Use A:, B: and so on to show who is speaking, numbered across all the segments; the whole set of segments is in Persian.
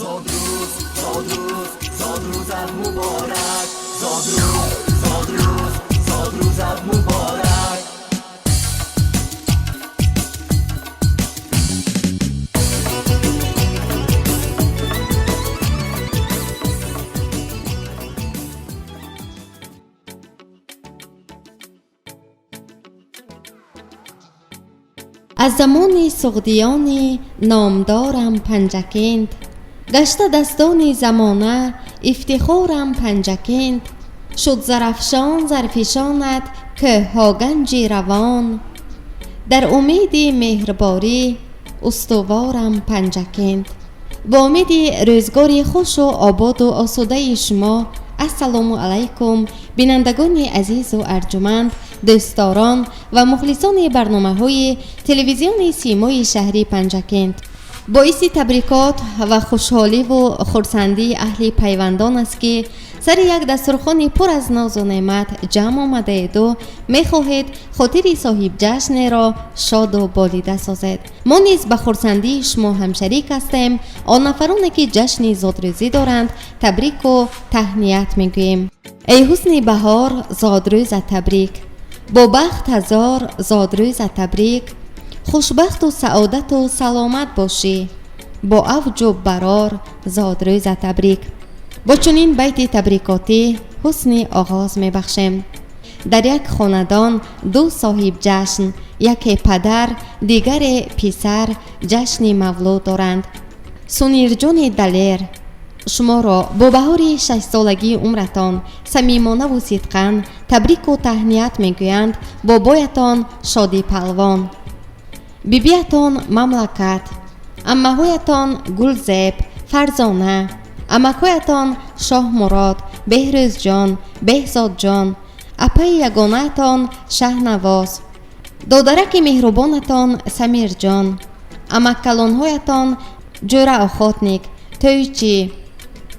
A: زادروز زادروز زادروزت مبارک زادروز زادروز زادروزت مبارک
B: از زمان سغدیان نامدارم پنجکند، گشته دستان زمانه افتخارم پنجکند. شد زرافشان زرفشانت که ها گنجی روان، در امید مهرباری استوارم پنجکند. با امید روزگاری خوش و آباد و آسوده شما، السلام علیکم بینندگان عزیز و ارجمند، دوستداران و مخلصان برنامه های تلویزیون سیمای شهری پنجکند. باعث تبریکات و خوشحالی و خرسندی اهل پیوندان است که سر یک دسترخوان پر از ناز و نعمت جمع آمده اید و می‌خواهید خاطر صاحب جشن را شاد و بالیده سازید. ما نیز به خرسندی شما هم شریک هستیم. آن نفرانی که جشن زادروزی دارند تبریک و تهنیت میگوییم. ای حسن بهار زادروز تبریک، با بخت هزار زادروز تبریک. خوشبخت و سعادت و سلامت باشی، با اوج و برار زادروز تبریک. با چنین بیت تبریکاتی حسن آغاز می بخشیم. در یک خاندان دو صاحب جشن، یکی پدر دیگر پسر جشن مولود دارند. سونیر جان دلیر، شما را با بهار 6 سالگی عمرتان صمیمانه و صدقاً تبریک و تهنیت میگویند بابایتان شادی پهلوان، بیبیتان مملکت، امه‌هایتان گلزیب فرزانه، امک‌هایتان شاه مراد، بهروز جان، بهزاد جان، اپای یگانه‌تان شهنواز، دادرک مهربانتان سمیر جان، امک کلان‌هایتان جوره آخاتنیک، تویچی،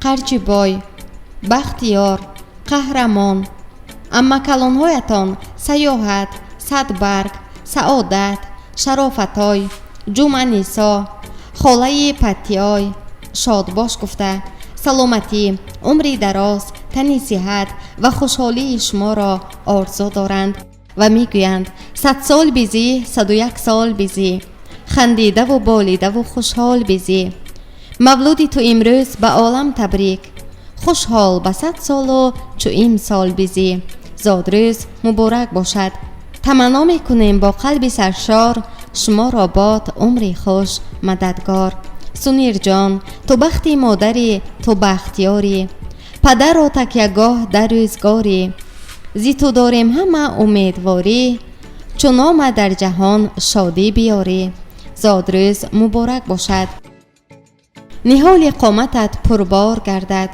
B: قرچی بای، بختیار، قهرمان، امک کلان‌هایتان سیاحت، صدبرگ، سعادت، شرافتای، جمعه نیسا، خاله پتیای، شاد باش گفته سلامتی، عمری دراز، تنی صحت و خوشحالی شما را آرزو دارند و میگویند 100 سال بیزی، 101 سال بیزی، خندیده و بالیده و خوشحال بیزی. مولود تو امروز به عالم تبریک، خوشحال به 100 سال و چو امسال بیزی. زادروز مبارک باشد. تمنا میکنیم با قلب سرشار شما را باد عمری خوش مددگار. سونیر جان، تو بختی مادری، تو بختیاری، پدر را تکیهگاه در روزگاری. زی تو داریم همه امیدواری، چون آمد در جهان شادی بیاری. زادروز مبارک باشد. نهال قامتت پربار گردد،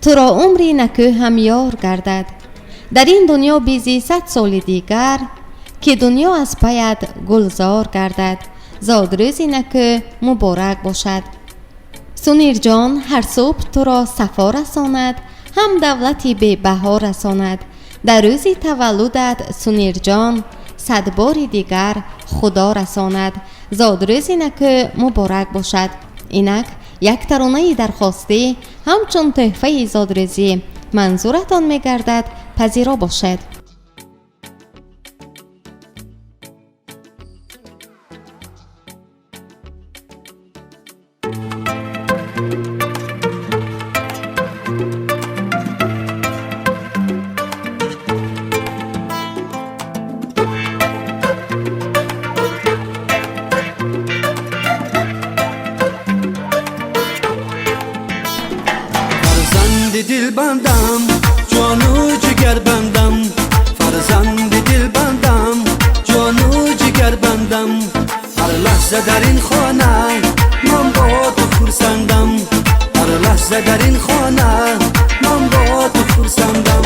B: تو را عمری نکو هم یار گردد. در این دنیا بیزی 100 سال دیگر، که دنیا از پیت گلزار گردد. زادروزی نکو مبارک باشد. سونیر جان، هر صبح تو را صفا رساند، هم دولتی به بها رساند. در روزی تولدت سونیر جان، 100 بار دیگر خدا رساند. زادروزی نکو مبارک باشد. اینک یک ترانه درخواستی همچون تحفه زادروزی منظورتان میگردد، پذیرا باشد.
C: دل بندم، جانو جگر بندم، فرزند دل بندم، جانو جگر بندم. هر لحظه در این خانه من با تو خرسندم، هر لحظه در این خانه من با تو خرسندم.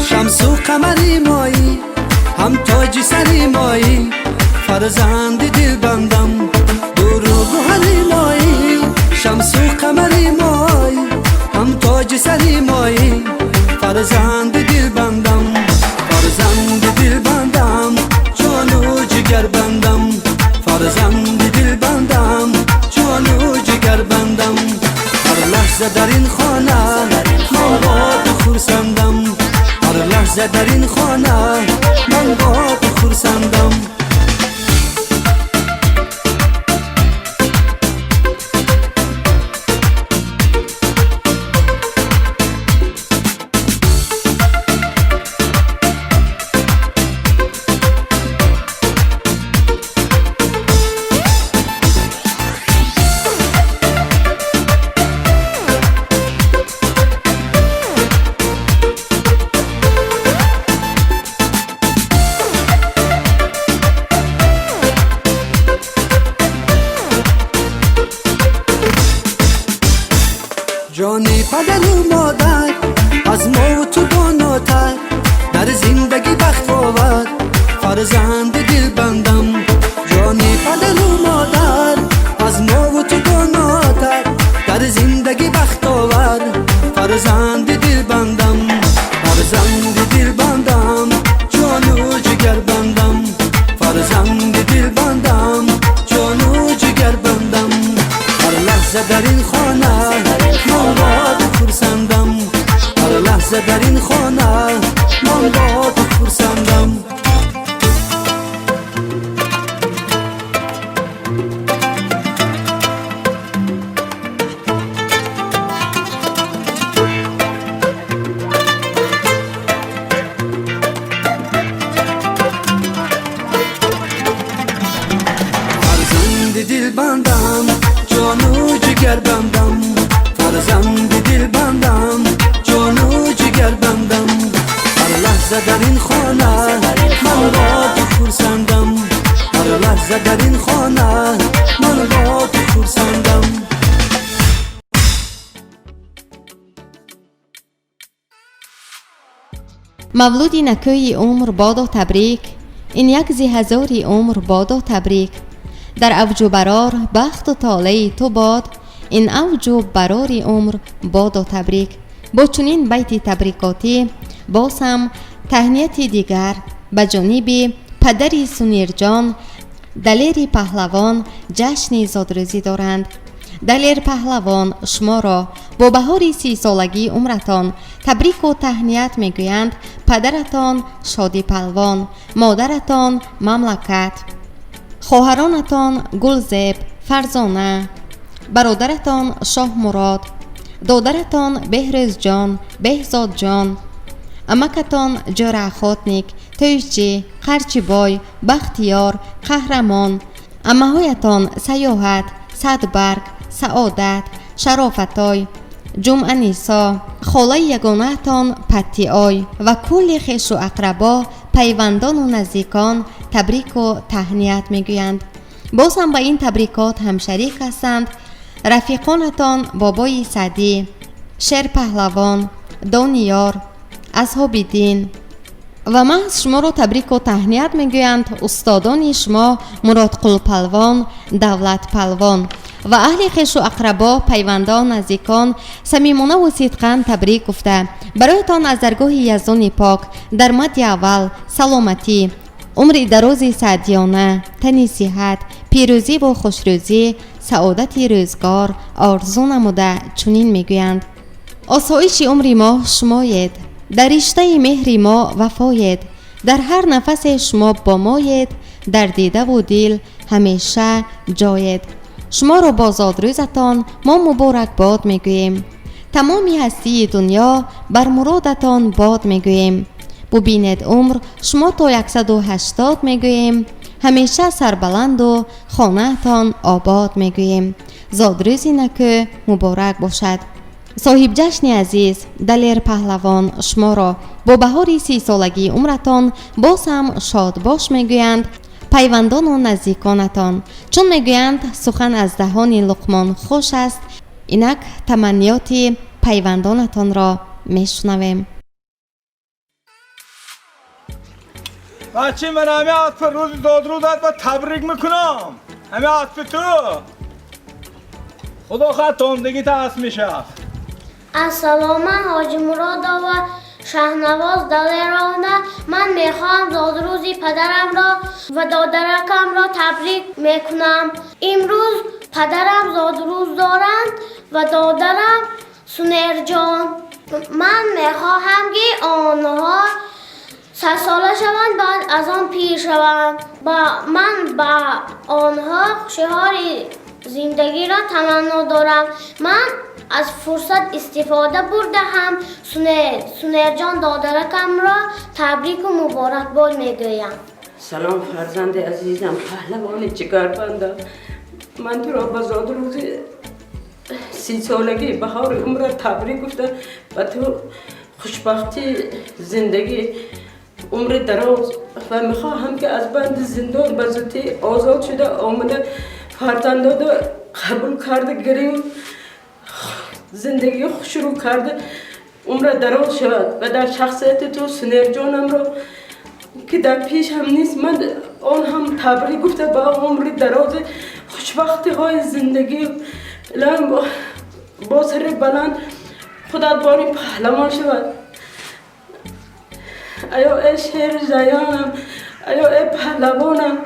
C: شمس و قمری مایی، هم تاج سری مایی، فرزند دل بندم دروغ و حلیمایی شمس و قمری مایی هم تاج سری مایی فرزند دل بندم فرزند دل بندم جان و جگر بندم فرزند دل بندم جان و جگر بندم هر لحظه در این خانه من با تو خرسندم هر لحظه در این خانه من با تو خرسندم جانی پدر و مادر از ما و تو باناتر در زندگی بخت آور فرزند دل بندم جانی پدر و مادر از ما و تو باناتر در زندگی بخت آور فرزند دل بندم فرزند دل بندم جان و جگر بندم فرزند دل بندم جان و جگر بندم هر لحظه در این خانه من با تو خرسندم هر لحظه در این خانه من با تو خرسندم فرزند دل بندم جان و جگر بندم فرزند دل بندم جان و جگر بندم هر لحظه در این خانه من با تو خرسندم هر لحظه در این خانه من با تو خرسندم
B: مولودی نکوی عمر بادا تبریک این یک زی هزاری عمر بادا تبریک در اوج و برار بخت و طالع تو باد این اوج و براری عمر بادا تبریک با چنین بیت تبریکاتی باز هم تهنیتی دیگر به جانب پدری سونیرجان دلیر پهلوان جشن زادروزی دارند. دلیر پهلوان شما را با بهار 30 سالگی عمرتان تبریک و تهنیت میگویند. پدرتان شادی پهلوان، مادرتان مملکت، خواهرانتان گلزیب، فرزانه، برادرتان شاه مراد، دادرتان بهروز جان، بهزاد جان، امکتان جور خاتنیک، تویچی، قرچی بای، بختیار، قهرمان، امهایتان سیاحت، صدبرگ، سعادت، شرافتای، جمعه نیسا، خاله یگانهتان پتی آی و کل خویش و اقربا، پیوندان و نزدیکان تبریک و تهنیت میگویند. باز هم به این تبریکات هم شریک هستند رفیقانتان بابای سعدی، شیر پهلوان، دانیار، اصحاب دین و محض شما را تبریک و تهنیت میگویند استادان شما مراد قل پهلوان، دولت پهلوان و اهل خویش و اقربا، پیوندان، نزدیکان صمیمانه و صدقاً تبریک گفته برایتان از درگاه یزدان پاک در مد اول سلامتی، عمر دراز سعدیانه، تن صحت، پیروزی و خوشروزی، سعادت روزگار آرزو نموده چنین میگویند. آسایش عمر ما شماید، در رشته مهر ما وفاید، در هر نفس شما با ماید، در دیده و دل همیشه جاید. شما را با زادروزتان ما مبارک باد میگوییم. تمامی هستی دنیا بر مرادتان باد میگوییم. ببینید عمر شما تا 180 میگوییم. همیشه سربلند و خانهتان آباد میگوییم. زادروزی نکو مبارک باشد. صاحب جشن عزیز دلیر پهلوان شما را با بهار 30 سالگی عمرتان باز هم شاد باش میگویند. پیوندان و نزدیکانتان چون میگویند سخن از دهان لقمان خوش است، اینک تمنیات پیوندانتان را میشنویم.
D: بچه من همه عطف روز زادروزت و تبریک میکنم. همه عطف تو خدا خواهد تامدگی تا هست میشه.
E: السلام، من حاجی مراد و شهنواز دلیرانه. من میخوام زادروزی پدرم را و دادرکم را تبریک میکنم. امروز پدرم زادروز دارند و دادرم سونر جان. من میخواهم که آنها 3 ساله شوند، بعد از آن پیر شوند. من با آنها شعار زندگی را تمنا دارم. من از فرصت استفاده برده هم سونر جان دادرکم را تبریک و مبارکباد میگویم.
F: سلام فرزند عزیزم، پهلوان جگربندم. من تو را با زادروز 30 سالگی بهار عمر تبریک گفتم و تو خوشبختی زندگی عمر دراز و میخواهم که از بند زندان به زودی آزاد شده آمده فرزندات قبول کرده گریم زندگی خوش شروع کرده عمر دراز شود و در شخصیت تو سونر جانم را که در پیش هم نیست من آن هم تبریک گفته با عمر دراز خوشبختی های زندگی الان با سر بلند خودت باری پهلوان شود. ایا ای شهر جایانم، ایا ای پهلوانم،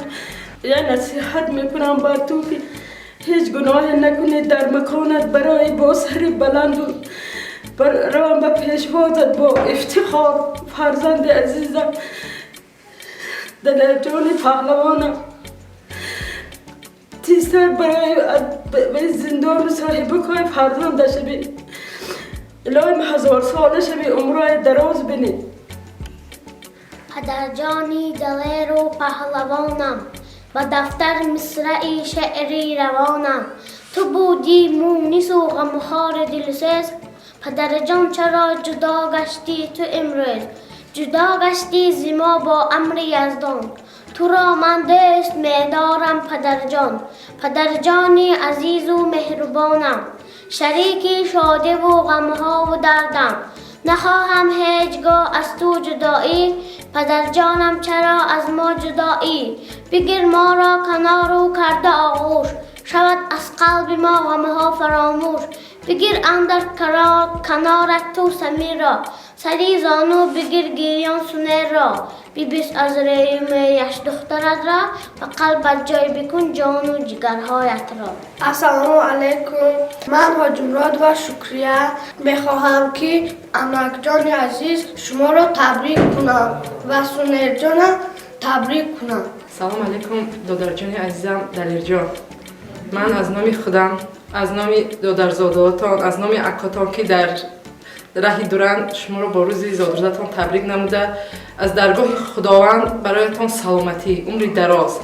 F: یا نصیحت میکنم بر تو که هیچ گناه نکنی در مکانت برای با سر بلند و روان به پیشوازت با افتخار فرزند عزیزم دلیرجان پهلوانم تیستر برای زندان و صاحبه که فرزند شبی الهیم 1000 ساله شبی عمرهای دراز بینی.
E: پدرجانی دلیر و پهلوانم، با دفتر مصرعی شعری روانم. تو بودی مونس و غمخوار دلسوز، پدرجان چرا جدا گشتی تو امروز؟ جدا گشتی زما با امر یزدان، تو را من دوست می‌دارم پدرجان. پدرجانی عزیز و مهربانم، شریکی شادی و غمها و دردم. نخواهم هیچگاه از تو جدایی، پدرجانم چرا از ما جدایی؟ بگیر ما را کنار و کرده آغوش، شود از قلب ما غمها فراموش. بگیر اندر کنارت تو سمیر را، سری زانو بگیر گریان سونر را. بیبیس از ریم یش دخترت را، و قلبت جای بکن جان و جگرهایت را.
G: السلام علیکم، من حاجی مراد و شکریه میخواهم که انک جان عزیز شما را تبریک کنم و سونر جانم تبریک کنم.
H: سلام علیکم دادرجان عزیزم دلیرجان. من از نام خودم، از نام دادرزادهاتان، از نام اکاتان که در راه دوران شما را با روز زادروزتان تبریک نموده از درگاه خداوند برایتان سلامتی عمر دراز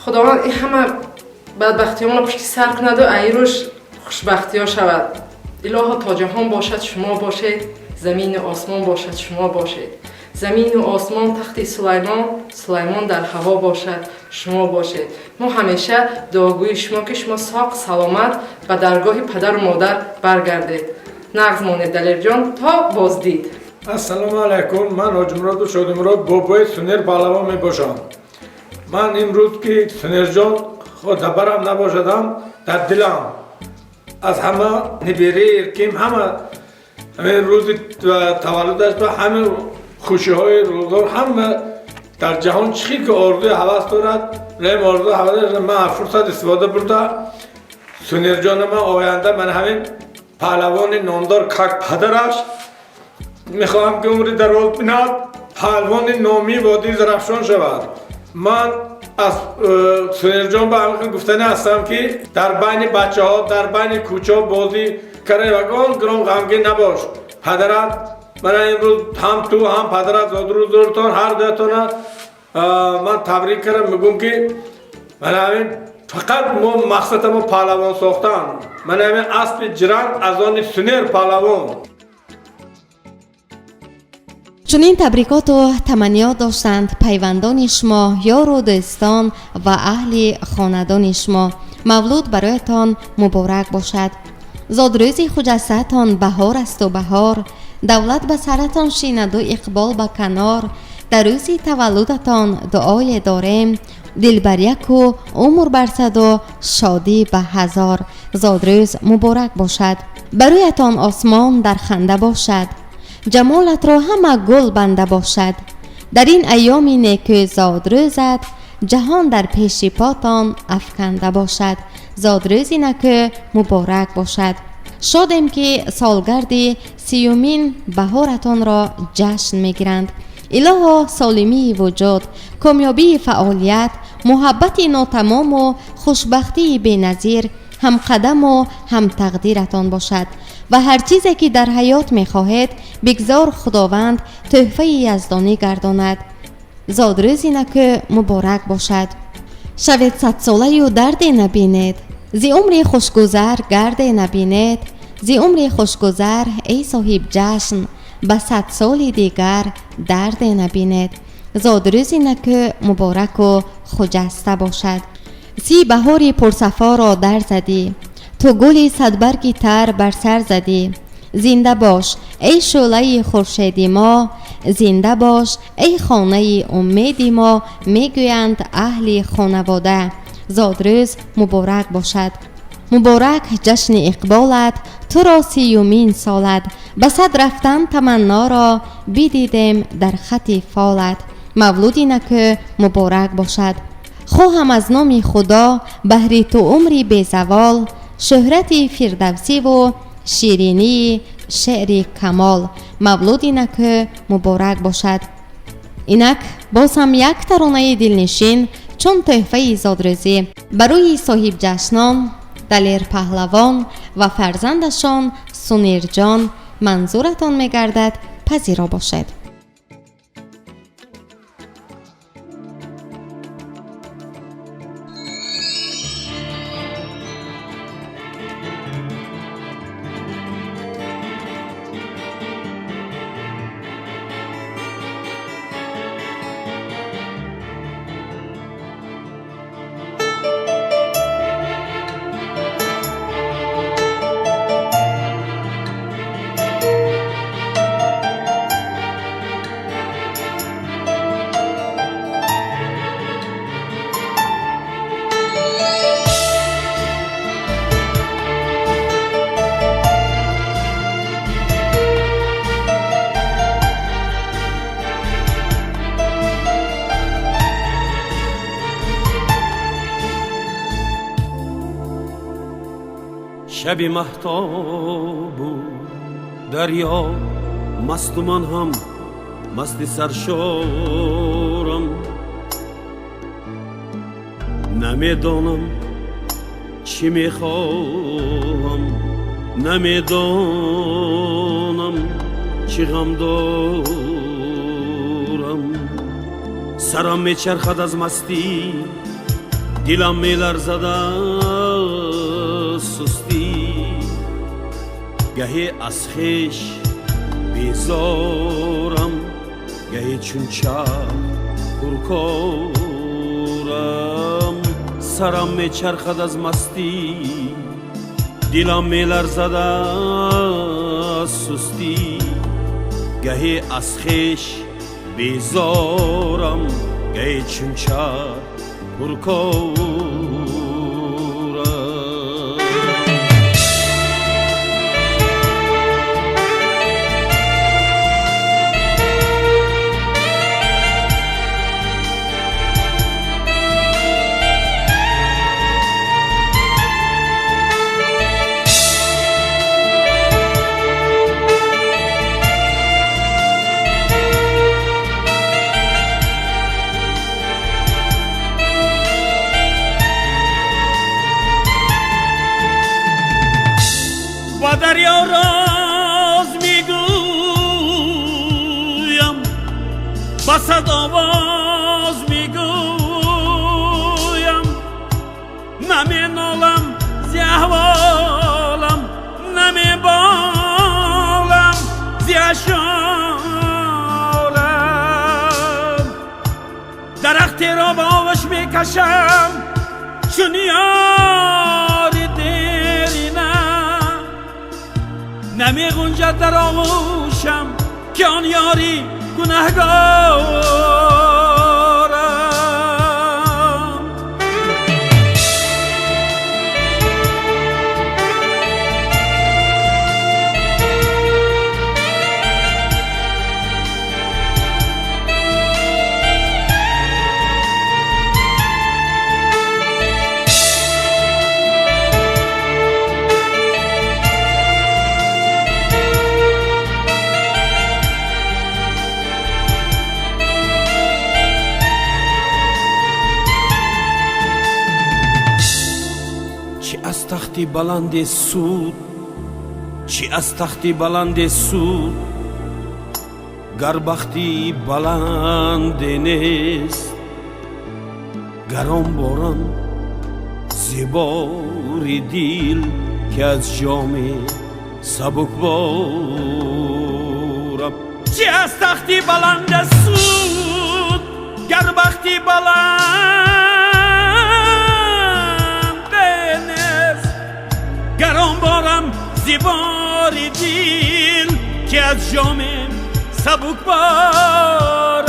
H: خداوند این همه بدبختیان را پشت سر کند و ایروش خوشبختی ها شود. الها تا جهان باشد شما باشید، زمین و آسمان باشد شما باشید. زمین و آسمان تخت سلیمان، سلیمان در هوا باشد شما باشید. ما همیشه دعاگوی شما که شما ساق سلامت به درگاه پدر و مادر برگردید. نغز مانید دلیرجان تا بازدید.
D: السلام علیکم، من حاجی مراد و شادی مراد بابای سونر پهلوان می باشم. من امروز که سونر جان خود برم نباشدم در دلم از همه نبیره ارکیم همه روز تولدش به همه خوشی های روزگار همه در جهان چی که آرزوی حوض دارد ریم آرزوی حوض دارد. من فرصت استفاده برده سونر جان من آینده من همین پهلوان نامدار کاک پدرش میخواهم که عمر دراز بیند، پهلوان نامی وادی زرافشان شود. من از سونر جان به همین گفتنی هستم که در بین بچه ها در بین کوچه ها بازی کرده و گرام غمگین نباش. پدرت من امروز هم تو هم پدرت زادروز دارتان هر دوتان من تبریک کردم. میگم که من همین فقط مقصد ما پهلوان ساختن، من همین اصل جرنگ از آن سونر پهلوان.
B: چنین تبریکات و تمنیات داشتند پیوندان شما، یار و دوستان و اهل خاندان شما. مولود برایتان مبارک باشد. زادروز خجستتان بهار است و بهار، دولت به سرتان شیند و اقبال به کنار. در روز تولدتان دعای داریم دلبریک و عمر برصد و شادی به هزار. زادروز مبارک باشد. برویتان آسمان در خنده باشد. جمالت را همه گل بنده باشد. در این ایام نیکو زادروزت جهان در پیش پاتان افکنده باشد. زادروزی نکو مبارک باشد. شادیم که سالگرد 30مین بهارتان را جشن میگیرند. الها سالمی وجود، کامیابی فعالیت، محبت ناتمام و خوشبختی بی‌نظیر هم قدم و هم تقدیرتان باشد و هر چیزی که در حیات می‌خواهید بگذار خداوند تحفه یزدانی گرداند. زادروزی نکو مبارک باشد. شوید 100 ساله و درد نبینید، زی عمر خوشگذر گرد نبینید. زی عمر خوشگذر ای صاحب جشن، به 100 سال دیگر درد نبینید. زادروزی نکو مبارک و خجسته باشد. سی بهاری پرصفا را در زدی، تو گلی 100 برگی تر بر سر زدی. زنده باش ای شعله خورشیدی ما، زنده باش ای خانه امیدی ما، میگویند اهل خانواده. زادروز مبارک باشد. مبارک جشن اقبالت، تو را 30مین سالت. به 100 رفتن تمنا را بدیدیم در خط فالت. مولودی نکو مبارک باشد. خواهم از نام خدا بهر تو عمری بی زوال، شهرت فردوسی و شیرینی شعر کمال. مولودی نکو مبارک باشد. اینک باز هم یک ترانه دلنشین چون تحفه زادروزی برای صاحب جشنان دلیر پهلوان و فرزندشان سونیر جان منظورتان میگردد. پذیرا باشد.
C: شب مهتاب و دریا مست و من هم مست سرشارم. نمیدانم چی میخواهم، نمیدانم چی غم دارم. سرم میچرخد از مستی، دلم میلرزد از سستی. گهی از خویش بیزارم، گهی چون چرخ پرکارم. سرم میچرخد از مستی، دلم میلرزد از سستی. گهی از خویش بیزارم، گهی چون چرخ پرکارم. با دریا راز میگویم، با صد آواز میگویم. نمینالم زی احوالم، نمیبالم زی اشارم. درختی را با آوش میکشم چون یاری دیرینه. نمی غنجد در آغوشم که آن یاری گناهگارم. چی از تختی بلند سود، چی از تختی بلند سود، گر بختی بلند نیست. گران باران زیباری دیل که از جام سبک بارم. چی از تختی بلند سود، گر بختی بلند گران بارم زیباری دیل که از جام سبک بارم.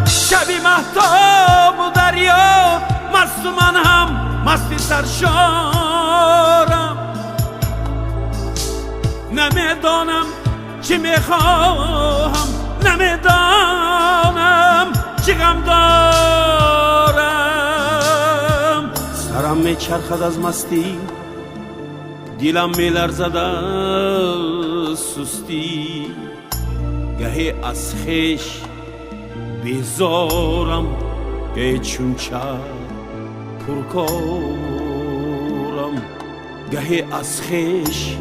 C: شبی مهتاب و دریا مست و من هم مستی سرشارم. نمیدانم چی میخواهم، نمیدانم چی غم دارم. سرم میچرخد از مستی، دلم میلرزد از سستی. گهی از خویش بیزارم، گهی چون چرخ پرکارم. گهی از خویش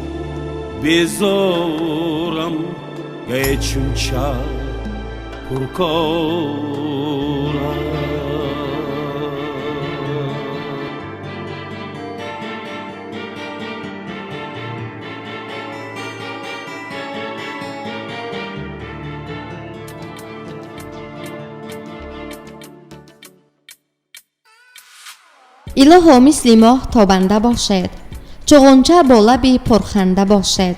C: بیزارم، گهی چون چرخ پرکارم.
B: الها مثل ماه تابنده باشد، چو غنچه با لبی پرخنده باشد.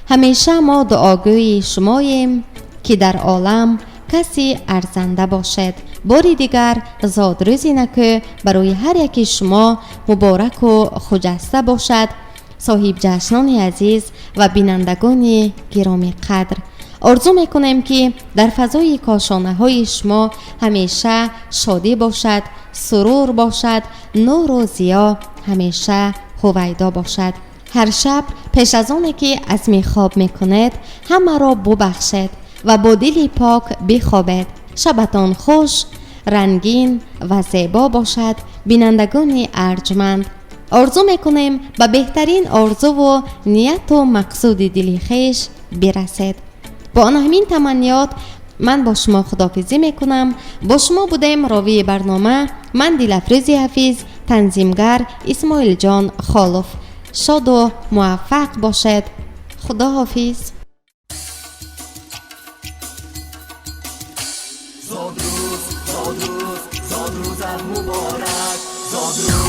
B: همیشه ما دعاگوی شماییم که در عالم کسی ارزنده باشد. باری دیگر زادروزی نکو برای هر یکی شما مبارک و خجسته باشد. صاحب جشنان عزیز و بینندگان گرامی قدر، آرزو میکنم که در فضای کاشانه های شما همیشه شادی باشد، سرور باشد، نور و ضیا همیشه هویدا باشد. هر شب پیش از آن که از خواب میکند همه را ببخشد و با دلی پاک بخوابد. شبتان خوش، رنگین و زیبا باشد. بینندگان ارجمند، آرزو میکنیم به بهترین آرزو و نیت و مقصود دلی خویش برسید. با آن همین تمنیات من با شما خداحافظی میکنم. با شما بودیم راوی برنامه من دلافروز حفیظ، تنظیمگر اسماعیل جان خالف. شاد و موفق باشد. خداحافظ.
A: زادروز زادروز زادروزت مبارک. زادروز